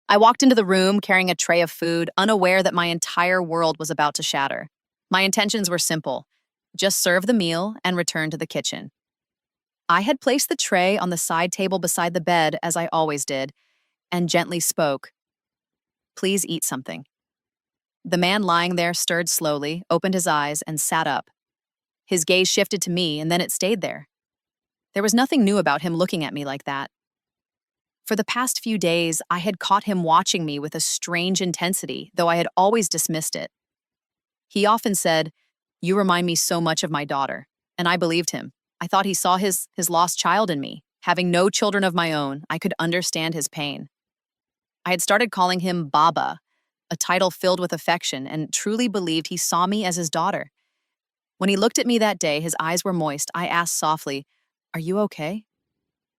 I walked into the room carrying a tray of food, unaware that my entire world was about to shatter. My intentions were simple: just serve the meal and return to the kitchen. I had placed the tray on the side table beside the bed, as I always did, and gently spoke, "Please eat something." The man lying there stirred slowly, opened his eyes, and sat up. His gaze shifted to me, and then it stayed there. There was nothing new about him looking at me like that. For the past few days, I had caught him watching me with a strange intensity, though I had always dismissed it. He often said, "You remind me so much of my daughter," and I believed him. I thought he saw his lost child in me. Having no children of my own, I could understand his pain. I had started calling him Baba, a title filled with affection, and truly believed he saw me as his daughter. When he looked at me that day, his eyes were moist. I asked softly, "Are you okay?"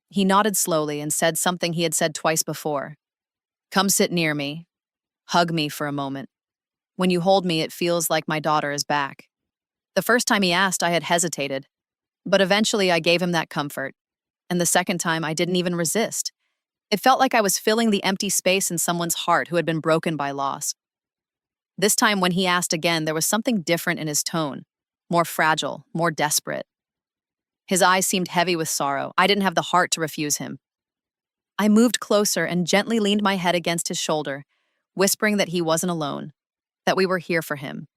He nodded slowly and said something he had said twice before. "Come sit near me. Hug me for a moment. When you hold me, it feels like my daughter is back." The first time he asked, I had hesitated, but eventually I gave him that comfort. And the second time, I didn't even resist. It felt like I was filling the empty space in someone's heart who had been broken by loss. This time, when he asked again, there was something different in his tone, more fragile, more desperate. His eyes seemed heavy with sorrow. I didn't have the heart to refuse him. I moved closer and gently leaned my head against his shoulder, whispering that he wasn't alone, that we were here for him.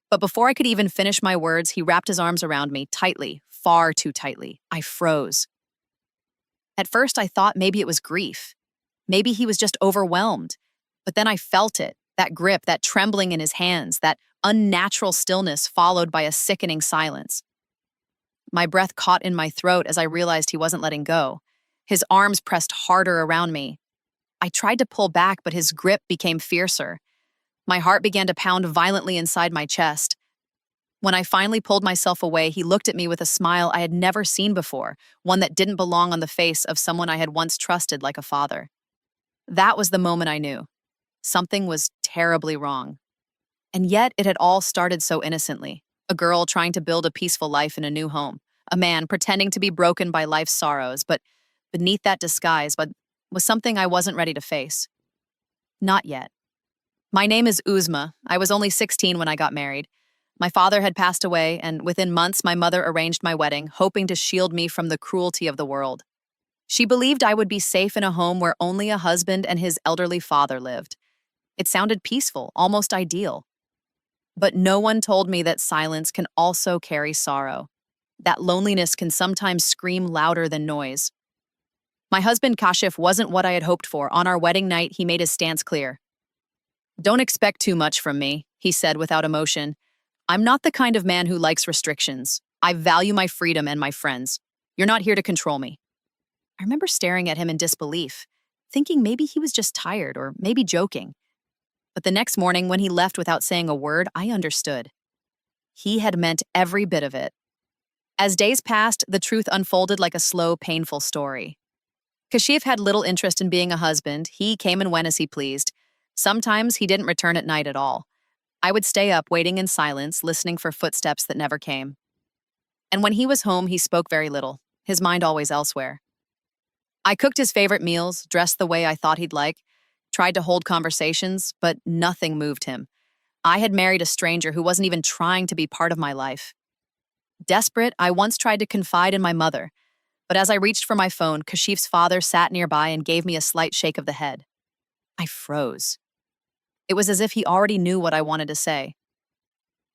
But before I could even finish my words, he wrapped his arms around me, tightly, far too tightly. I froze. At first, I thought maybe it was grief. Maybe he was just overwhelmed. But then I felt it, that grip, that trembling in his hands, that unnatural stillness followed by a sickening silence. My breath caught in my throat as I realized he wasn't letting go. His arms pressed harder around me. I tried to pull back, but his grip became fiercer. My heart began to pound violently inside my chest. When I finally pulled myself away, he looked at me with a smile I had never seen before, one that didn't belong on the face of someone I had once trusted like a father. That was the moment I knew. Something was terribly wrong. And yet it had all started so innocently. A girl trying to build a peaceful life in a new home. A man pretending to be broken by life's sorrows, but beneath that disguise was something I wasn't ready to face. Not yet. My name is Uzma. I was only 16 when I got married. My father had passed away, and within months my mother arranged my wedding, hoping to shield me from the cruelty of the world. She believed I would be safe in a home where only a husband and his elderly father lived. It sounded peaceful, almost ideal. But no one told me that silence can also carry sorrow. That loneliness can sometimes scream louder than noise. My husband Kashif wasn't what I had hoped for. On our wedding night, he made his stance clear. "Don't expect too much from me," he said without emotion. "I'm not the kind of man who likes restrictions. I value my freedom and my friends. You're not here to control me." I remember staring at him in disbelief, thinking maybe he was just tired or maybe joking. But the next morning, when he left without saying a word, I understood. He had meant every bit of it. As days passed, the truth unfolded like a slow, painful story. Kashif had little interest in being a husband. He came and went as he pleased. Sometimes he didn't return at night at all. I would stay up, waiting in silence, listening for footsteps that never came. And when he was home, he spoke very little, his mind always elsewhere. I cooked his favorite meals, dressed the way I thought he'd like, tried to hold conversations, but nothing moved him. I had married a stranger who wasn't even trying to be part of my life. Desperate, I once tried to confide in my mother, but as I reached for my phone, Kashif's father sat nearby and gave me a slight shake of the head. I froze. It was as if he already knew what I wanted to say.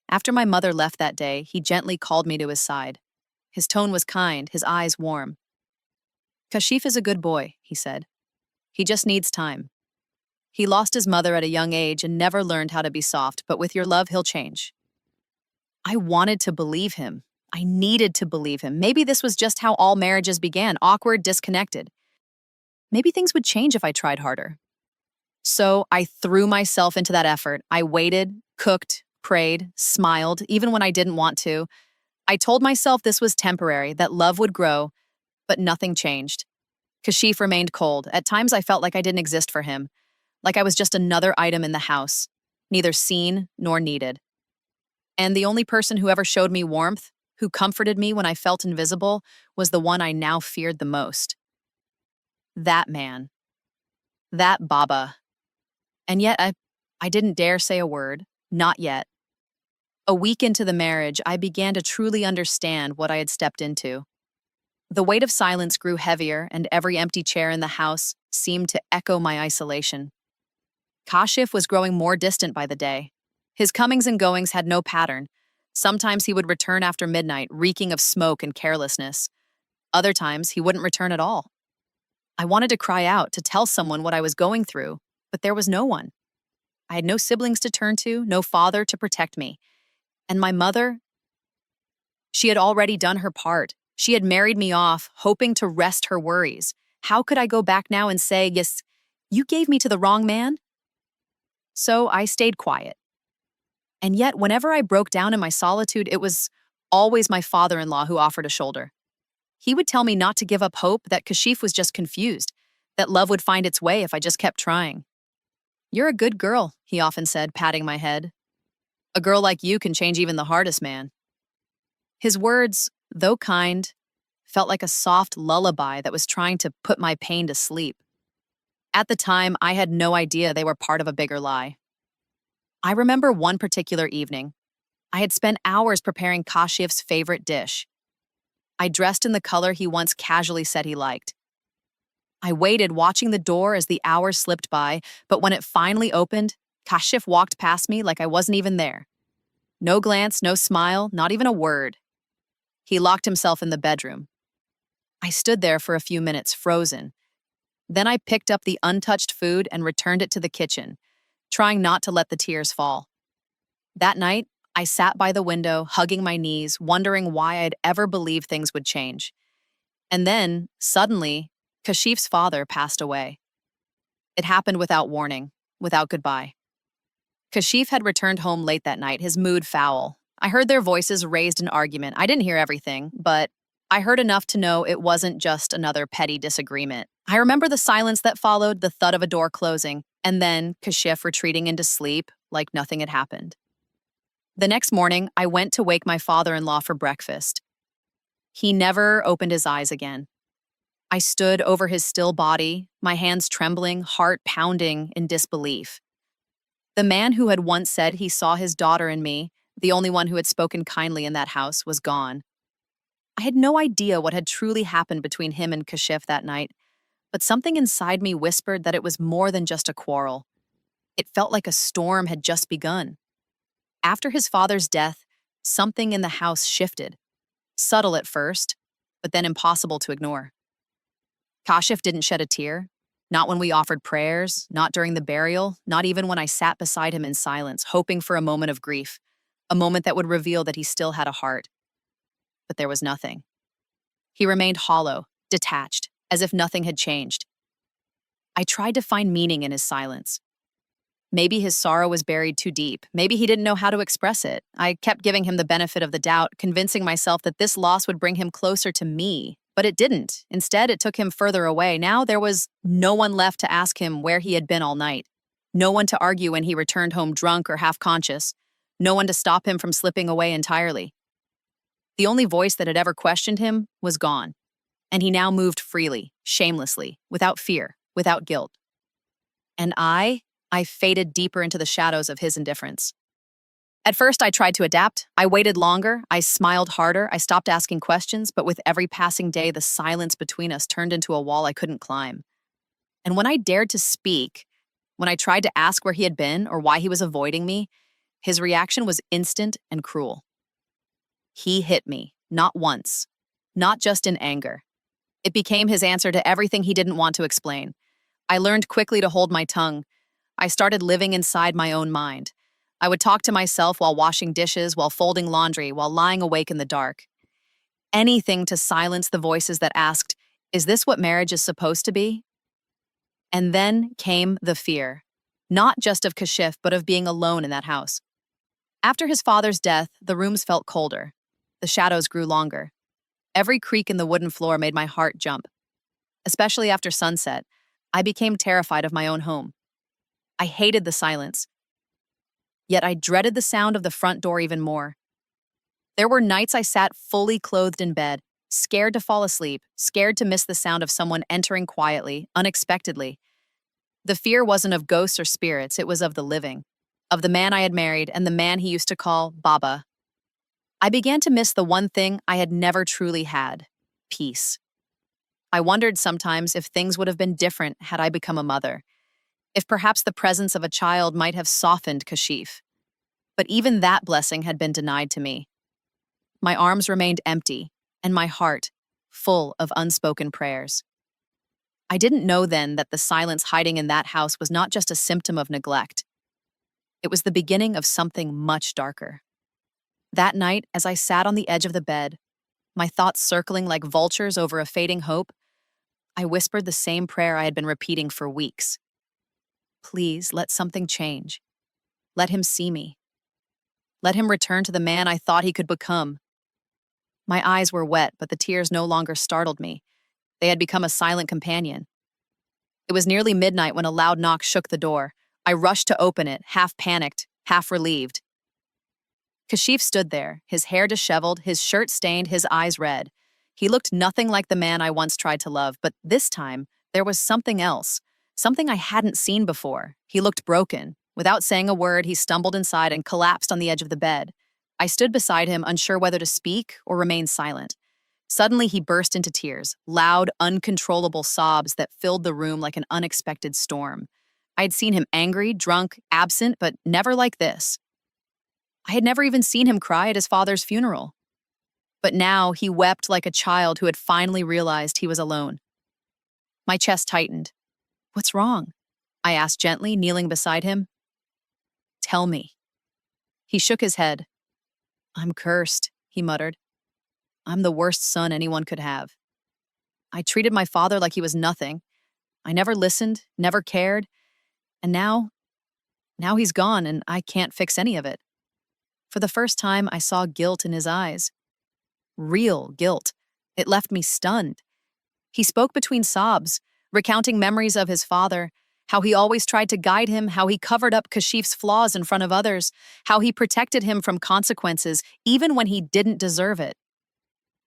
After my mother left that day, he gently called me to his side. His tone was kind, his eyes warm. "Kashif is a good boy," he said. "He just needs time. He lost his mother at a young age and never learned how to be soft, but with your love, he'll change." I wanted to believe him. I needed to believe him. Maybe this was just how all marriages began, awkward, disconnected. Maybe things would change if I tried harder. So I threw myself into that effort. I waited, cooked, prayed, smiled, even when I didn't want to. I told myself this was temporary, that love would grow, but nothing changed. Kashif remained cold. At times I felt like I didn't exist for him, like I was just another item in the house, neither seen nor needed. And the only person who ever showed me warmth, who comforted me when I felt invisible, was the one I now feared the most. That man. That Baba. And yet I didn't dare say a word. Not yet. A week into the marriage, I began to truly understand what I had stepped into. The weight of silence grew heavier, and every empty chair in the house seemed to echo my isolation. Kashif was growing more distant by the day. His comings and goings had no pattern. Sometimes he would return after midnight, reeking of smoke and carelessness. Other times, he wouldn't return at all. I wanted to cry out, to tell someone what I was going through, but there was no one. I had no siblings to turn to, no father to protect me. And my mother, she had already done her part. She had married me off, hoping to rest her worries. How could I go back now and say, yes, you gave me to the wrong man? So I stayed quiet. And yet, whenever I broke down in my solitude, it was always my father-in-law who offered a shoulder. He would tell me not to give up hope, that Kashif was just confused, that love would find its way if I just kept trying. You're a good girl, he often said, patting my head. A girl like you can change even the hardest man. His words, though kind, felt like a soft lullaby that was trying to put my pain to sleep. At the time, I had no idea they were part of a bigger lie. I remember one particular evening. I had spent hours preparing Kashif's favorite dish. I dressed in the color he once casually said he liked. I waited, watching the door as the hours slipped by, but when it finally opened, Kashif walked past me like I wasn't even there. No glance, no smile, not even a word. He locked himself in the bedroom. I stood there for a few minutes, frozen. Then I picked up the untouched food and returned it to the kitchen, trying not to let the tears fall. That night, I sat by the window, hugging my knees, wondering why I'd ever believed things would change. And then, suddenly, Kashif's father passed away. It happened without warning, without goodbye. Kashif had returned home late that night, his mood foul. I heard their voices raised in argument. I didn't hear everything, but I heard enough to know it wasn't just another petty disagreement. I remember the silence that followed, the thud of a door closing, and then Kashif retreating into sleep like nothing had happened. The next morning, I went to wake my father-in-law for breakfast. He never opened his eyes again. I stood over his still body, my hands trembling, heart pounding in disbelief. The man who had once said he saw his daughter in me, the only one who had spoken kindly in that house, was gone. I had no idea what had truly happened between him and Kashif that night, but something inside me whispered that it was more than just a quarrel. It felt like a storm had just begun. After his father's death, something in the house shifted. Subtle at first, but then impossible to ignore. Kashif didn't shed a tear, not when we offered prayers, not during the burial, not even when I sat beside him in silence, hoping for a moment of grief, a moment that would reveal that he still had a heart. But there was nothing. He remained hollow, detached, as if nothing had changed. I tried to find meaning in his silence. Maybe his sorrow was buried too deep. Maybe he didn't know how to express it. I kept giving him the benefit of the doubt, convincing myself that this loss would bring him closer to me. But it didn't. Instead, it took him further away. Now there was no one left to ask him where he had been all night. No one to argue when he returned home drunk or half-conscious. No one to stop him from slipping away entirely. The only voice that had ever questioned him was gone. And he now moved freely, shamelessly, without fear, without guilt. And I faded deeper into the shadows of his indifference. At first, I tried to adapt. I waited longer. I smiled harder. I stopped asking questions, but with every passing day, the silence between us turned into a wall I couldn't climb. And when I dared to speak, when I tried to ask where he had been or why he was avoiding me, his reaction was instant and cruel. He hit me, not once, not just in anger. It became his answer to everything he didn't want to explain. I learned quickly to hold my tongue. I started living inside my own mind. I would talk to myself while washing dishes, while folding laundry, while lying awake in the dark. Anything to silence the voices that asked, is this what marriage is supposed to be? And then came the fear, not just of Kashif, but of being alone in that house. After his father's death, the rooms felt colder. The shadows grew longer. Every creak in the wooden floor made my heart jump. Especially after sunset, I became terrified of my own home. I hated the silence. Yet I dreaded the sound of the front door even more. There were nights I sat fully clothed in bed, scared to fall asleep, scared to miss the sound of someone entering quietly, unexpectedly. The fear wasn't of ghosts or spirits, it was of the living, of the man I had married and the man he used to call Baba. I began to miss the one thing I had never truly had: peace. I wondered sometimes if things would have been different had I become a mother, if perhaps the presence of a child might have softened Kashif. But even that blessing had been denied to me. My arms remained empty, and my heart full of unspoken prayers. I didn't know then that the silence hiding in that house was not just a symptom of neglect. It was the beginning of something much darker. That night, as I sat on the edge of the bed, my thoughts circling like vultures over a fading hope, I whispered the same prayer I had been repeating for weeks. Please let something change. Let him see me. Let him return to the man I thought he could become. My eyes were wet, but the tears no longer startled me. They had become a silent companion. It was nearly midnight when a loud knock shook the door. I rushed to open it, half panicked, half relieved. Kashif stood there, his hair disheveled, his shirt stained, his eyes red. He looked nothing like the man I once tried to love, but this time, there was something else, something I hadn't seen before. He looked broken. Without saying a word, he stumbled inside and collapsed on the edge of the bed. I stood beside him, unsure whether to speak or remain silent. Suddenly, he burst into tears, loud, uncontrollable sobs that filled the room like an unexpected storm. I had seen him angry, drunk, absent, but never like this. I had never even seen him cry at his father's funeral. But now he wept like a child who had finally realized he was alone. My chest tightened. "What's wrong?" I asked gently, kneeling beside him. "Tell me." He shook his head. "I'm cursed," he muttered. "I'm the worst son anyone could have. I treated my father like he was nothing. I never listened, never cared. And now he's gone and I can't fix any of it." For the first time, I saw guilt in his eyes. Real guilt. It left me stunned. He spoke between sobs, recounting memories of his father, how he always tried to guide him, how he covered up Kashif's flaws in front of others, how he protected him from consequences, even when he didn't deserve it.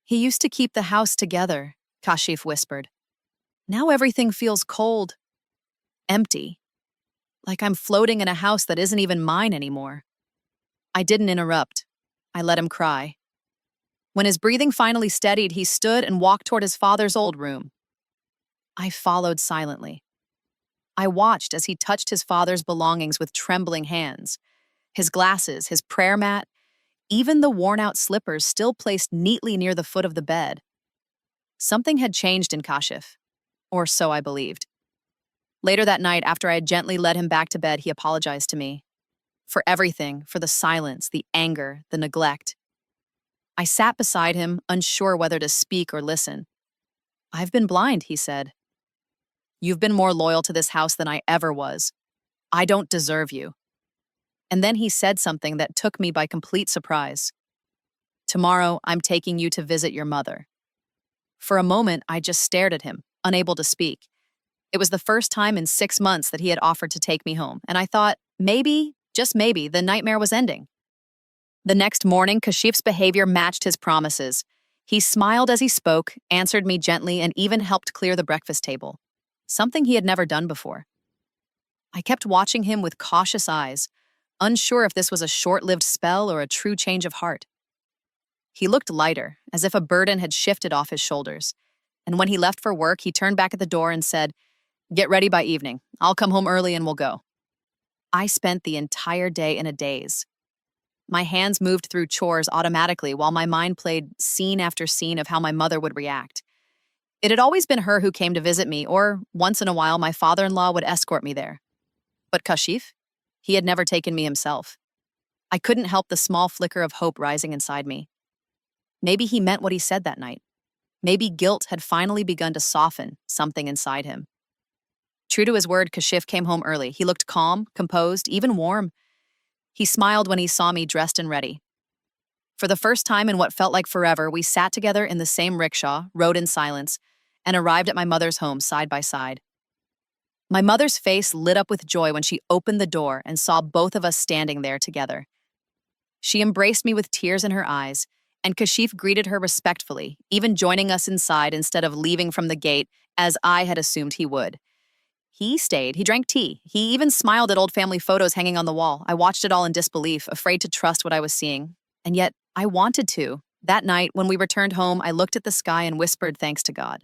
"He used to keep the house together," Kashif whispered. "Now everything feels cold, empty, like I'm floating in a house that isn't even mine anymore." I didn't interrupt. I let him cry. When his breathing finally steadied, he stood and walked toward his father's old room. I followed silently. I watched as he touched his father's belongings with trembling hands. His glasses, his prayer mat, even the worn-out slippers still placed neatly near the foot of the bed. Something had changed in Kashif, or so I believed. Later that night, after I had gently led him back to bed, he apologized to me. For everything, for the silence, the anger, the neglect. I sat beside him, unsure whether to speak or listen. "I've been blind," he said. "You've been more loyal to this house than I ever was. I don't deserve you." And then he said something that took me by complete surprise. "Tomorrow, I'm taking you to visit your mother." For a moment, I just stared at him, unable to speak. It was the first time in 6 months that he had offered to take me home, and I thought, maybe, just maybe, the nightmare was ending. The next morning, Kashif's behavior matched his promises. He smiled as he spoke, answered me gently, and even helped clear the breakfast table, something he had never done before. I kept watching him with cautious eyes, unsure if this was a short-lived spell or a true change of heart. He looked lighter, as if a burden had shifted off his shoulders, and when he left for work, he turned back at the door and said, "Get ready by evening. I'll come home early and we'll go." I spent the entire day in a daze. My hands moved through chores automatically while my mind played scene after scene of how my mother would react. It had always been her who came to visit me, or once in a while my father-in-law would escort me there. But Kashif? He had never taken me himself. I couldn't help the small flicker of hope rising inside me. Maybe he meant what he said that night. Maybe guilt had finally begun to soften something inside him. True to his word, Kashif came home early. He looked calm, composed, even warm. He smiled when he saw me dressed and ready. For the first time in what felt like forever, we sat together in the same rickshaw, rode in silence, and arrived at my mother's home side by side. My mother's face lit up with joy when she opened the door and saw both of us standing there together. She embraced me with tears in her eyes, and Kashif greeted her respectfully, even joining us inside instead of leaving from the gate as I had assumed he would. He stayed. He drank tea. He even smiled at old family photos hanging on the wall. I watched it all in disbelief, afraid to trust what I was seeing. And yet, I wanted to. That night, when we returned home, I looked at the sky and whispered thanks to God.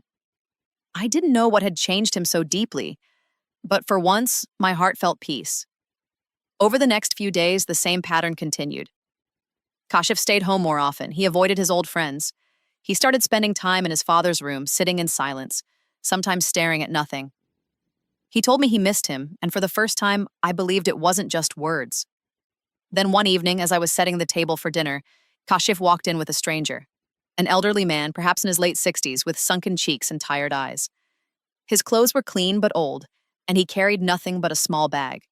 I didn't know what had changed him so deeply, but for once, my heart felt peace. Over the next few days, the same pattern continued. Kashif stayed home more often. He avoided his old friends. He started spending time in his father's room, sitting in silence, sometimes staring at nothing. He told me he missed him, and for the first time, I believed it wasn't just words. Then one evening, as I was setting the table for dinner, Kashif walked in with a stranger, an elderly man, perhaps in his late 60s, with sunken cheeks and tired eyes. His clothes were clean but old, and he carried nothing but a small bag.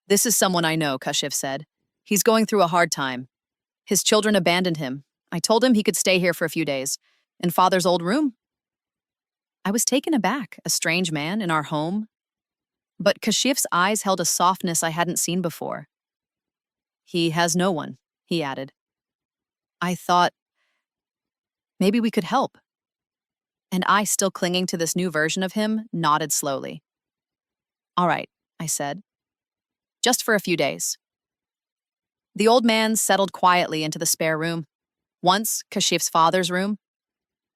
"This is someone I know," Kashif said. "He's going through a hard time. His children abandoned him. I told him he could stay here for a few days. In father's old room." I was taken aback, a strange man in our home. But Kashif's eyes held a softness I hadn't seen before. "He has no one," he added. I thought, maybe we could help. And I, still clinging to this new version of him, nodded slowly. "All right," I said. "Just for a few days." The old man settled quietly into the spare room, once Kashif's father's room.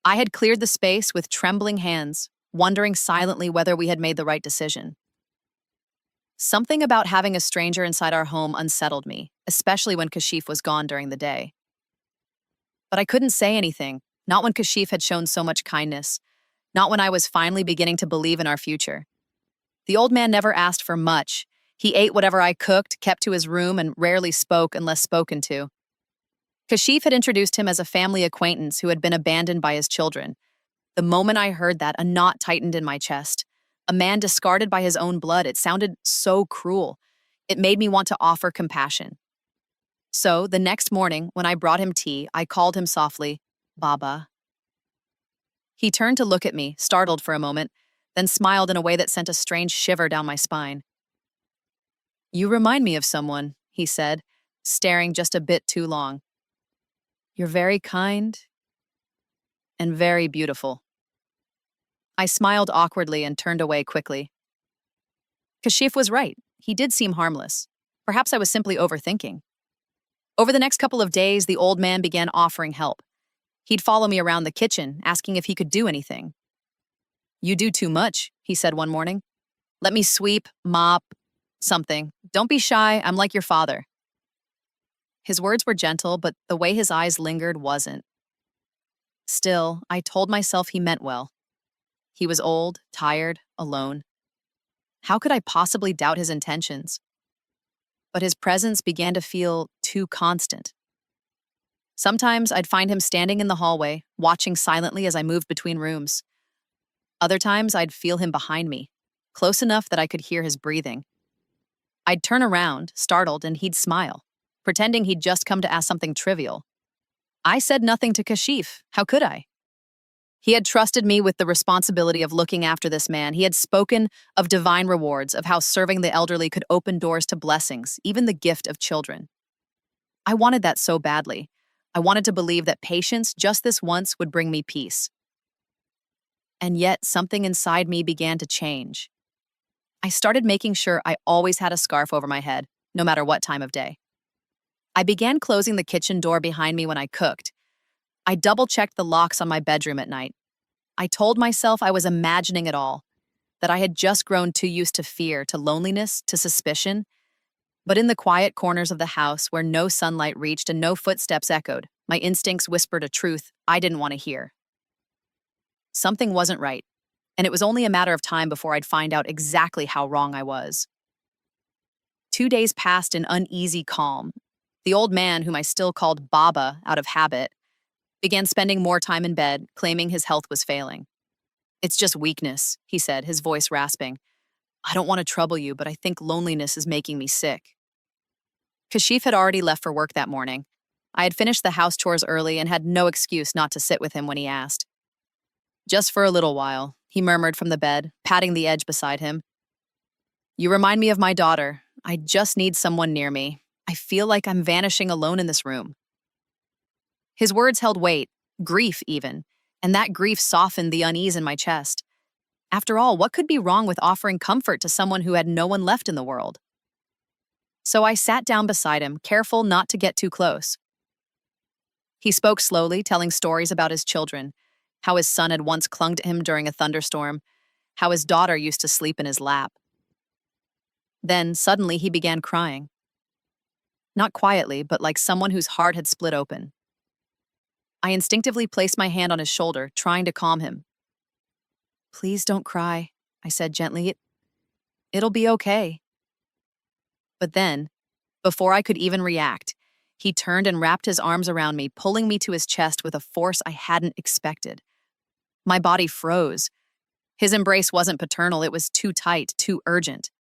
I had cleared the space with trembling hands, wondering silently whether we had made the right decision. Something about having a stranger inside our home unsettled me, especially when Kashif was gone during the day. But I couldn't say anything, not when Kashif had shown so much kindness, not when I was finally beginning to believe in our future. The old man never asked for much. He ate whatever I cooked, kept to his room, and rarely spoke unless spoken to. Kashif had introduced him as a family acquaintance who had been abandoned by his children. The moment I heard that, a knot tightened in my chest. A man discarded by his own blood. It sounded so cruel. It made me want to offer compassion. So, the next morning, when I brought him tea, I called him softly, "Baba." He turned to look at me, startled for a moment, then smiled in a way that sent a strange shiver down my spine. "You remind me of someone," he said, staring just a bit too long. "You're very kind and very beautiful." I smiled awkwardly and turned away quickly. Kashif was right. He did seem harmless. Perhaps I was simply overthinking. Over the next couple of days, the old man began offering help. He'd follow me around the kitchen, asking if he could do anything. "You do too much," he said one morning. "Let me sweep, mop, something. Don't be shy, I'm like your father." His words were gentle, but the way his eyes lingered wasn't. Still, I told myself he meant well. He was old, tired, alone. How could I possibly doubt his intentions? But his presence began to feel too constant. Sometimes I'd find him standing in the hallway, watching silently as I moved between rooms. Other times I'd feel him behind me, close enough that I could hear his breathing. I'd turn around, startled, and he'd smile, pretending he'd just come to ask something trivial. I said nothing to Kashif. How could I? He had trusted me with the responsibility of looking after this man. He had spoken of divine rewards, of how serving the elderly could open doors to blessings, even the gift of children. I wanted that so badly. I wanted to believe that patience, just this once, would bring me peace. And yet, something inside me began to change. I started making sure I always had a scarf over my head, no matter what time of day. I began closing the kitchen door behind me when I cooked. I double-checked the locks on my bedroom at night. I told myself I was imagining it all, that I had just grown too used to fear, to loneliness, to suspicion. But in the quiet corners of the house where no sunlight reached and no footsteps echoed, my instincts whispered a truth I didn't want to hear. Something wasn't right, and it was only a matter of time before I'd find out exactly how wrong I was. 2 days passed in uneasy calm. The old man, whom I still called Baba out of habit, began spending more time in bed, claiming his health was failing. "It's just weakness," he said, his voice rasping. "I don't want to trouble you, but I think loneliness is making me sick." Kashif had already left for work that morning. I had finished the house chores early and had no excuse not to sit with him when he asked. "Just for a little while," he murmured from the bed, patting the edge beside him. "You remind me of my daughter. I just need someone near me. I feel like I'm vanishing alone in this room." His words held weight, grief even, and that grief softened the unease in my chest. After all, what could be wrong with offering comfort to someone who had no one left in the world? So I sat down beside him, careful not to get too close. He spoke slowly, telling stories about his children, how his son had once clung to him during a thunderstorm, how his daughter used to sleep in his lap. Then, suddenly, he began crying. Not quietly, but like someone whose heart had split open. I instinctively placed my hand on his shoulder, trying to calm him. "Please don't cry," I said gently. It'll be okay." But then, before I could even react, he turned and wrapped his arms around me, pulling me to his chest with a force I hadn't expected. My body froze. His embrace wasn't paternal, it was too tight, too urgent.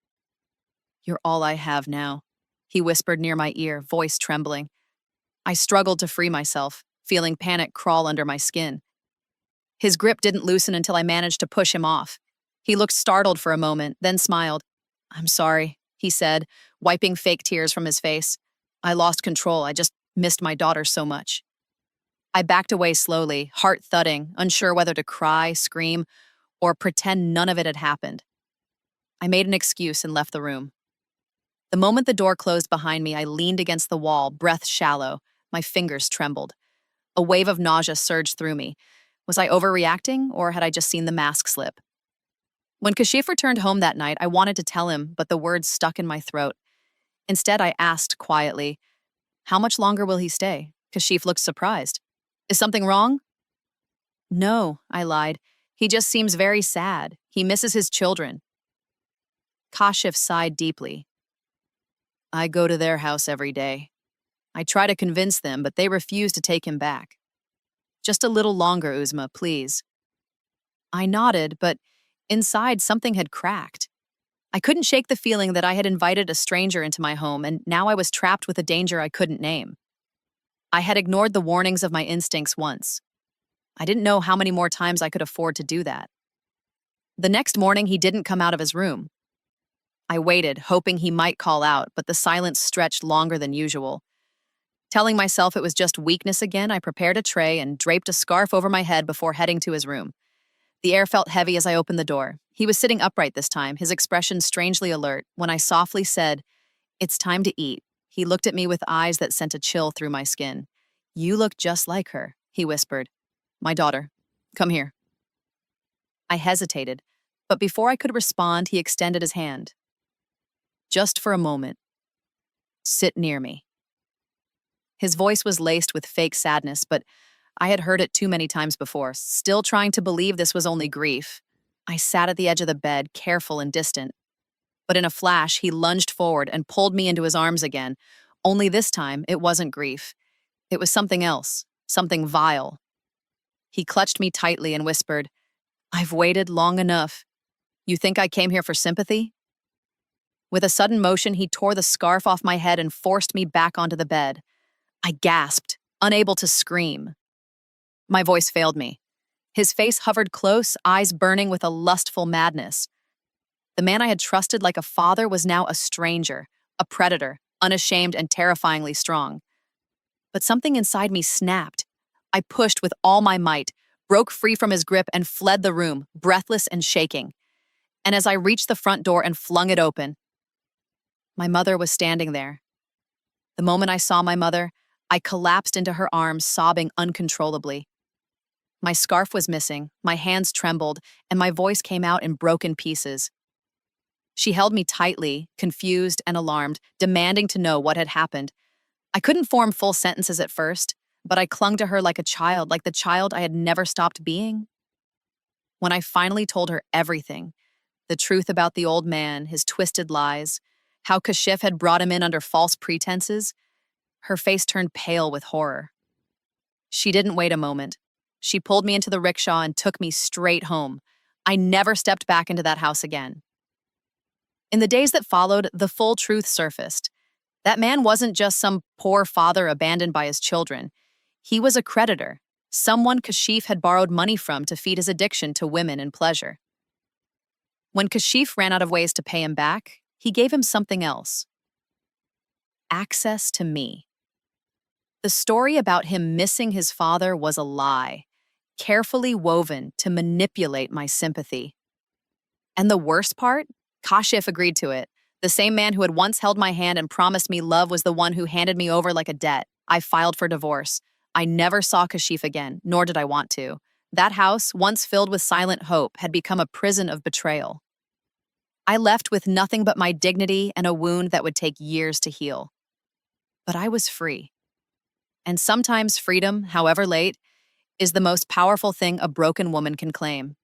"You're all I have now," he whispered near my ear, voice trembling. I struggled to free myself, feeling panic crawl under my skin. His grip didn't loosen until I managed to push him off. He looked startled for a moment, then smiled. "I'm sorry," he said, wiping fake tears from his face. "I lost control. I just missed my daughter so much." I backed away slowly, heart thudding, unsure whether to cry, scream, or pretend none of it had happened. I made an excuse and left the room. The moment the door closed behind me, I leaned against the wall, breath shallow. My fingers trembled. A wave of nausea surged through me. Was I overreacting, or had I just seen the mask slip? When Kashif returned home that night, I wanted to tell him, but the words stuck in my throat. Instead, I asked quietly, "How much longer will he stay?" Kashif looked surprised. "Is something wrong?" "No," I lied. "He just seems very sad. He misses his children." Kashif sighed deeply. "I go to their house every day. I try to convince them, but they refuse to take him back. Just a little longer, Uzma, please." I nodded, but inside something had cracked. I couldn't shake the feeling that I had invited a stranger into my home, and now I was trapped with a danger I couldn't name. I had ignored the warnings of my instincts once. I didn't know how many more times I could afford to do that. The next morning, he didn't come out of his room. I waited, hoping he might call out, but the silence stretched longer than usual. Telling myself it was just weakness again, I prepared a tray and draped a scarf over my head before heading to his room. The air felt heavy as I opened the door. He was sitting upright this time, his expression strangely alert. When I softly said, "It's time to eat," he looked at me with eyes that sent a chill through my skin. "You look just like her," he whispered. "My daughter. Come here." I hesitated, but before I could respond, he extended his hand. "Just for a moment. Sit near me." His voice was laced with fake sadness, but I had heard it too many times before, still trying to believe this was only grief. I sat at the edge of the bed, careful and distant. But in a flash, he lunged forward and pulled me into his arms again. Only this time, it wasn't grief. It was something else, something vile. He clutched me tightly and whispered, "I've waited long enough. You think I came here for sympathy?" With a sudden motion, he tore the scarf off my head and forced me back onto the bed. I gasped, unable to scream. My voice failed me. His face hovered close, eyes burning with a lustful madness. The man I had trusted like a father was now a stranger, a predator, unashamed and terrifyingly strong. But something inside me snapped. I pushed with all my might, broke free from his grip and fled the room, breathless and shaking. And as I reached the front door and flung it open, my mother was standing there. The moment I saw my mother, I collapsed into her arms, sobbing uncontrollably. My scarf was missing, my hands trembled, and my voice came out in broken pieces. She held me tightly, confused and alarmed, demanding to know what had happened. I couldn't form full sentences at first, but I clung to her like a child, like the child I had never stopped being. When I finally told her everything, the truth about the old man, his twisted lies, how Kashif had brought him in under false pretenses, her face turned pale with horror. She didn't wait a moment. She pulled me into the rickshaw and took me straight home. I never stepped back into that house again. In the days that followed, the full truth surfaced. That man wasn't just some poor father abandoned by his children. He was a creditor, someone Kashif had borrowed money from to feed his addiction to women and pleasure. When Kashif ran out of ways to pay him back, he gave him something else. Access to me. The story about him missing his father was a lie, carefully woven to manipulate my sympathy. And the worst part? Kashif agreed to it. The same man who had once held my hand and promised me love was the one who handed me over like a debt. I filed for divorce. I never saw Kashif again, nor did I want to. That house, once filled with silent hope, had become a prison of betrayal. I left with nothing but my dignity and a wound that would take years to heal. But I was free. And sometimes freedom, however late, is the most powerful thing a broken woman can claim.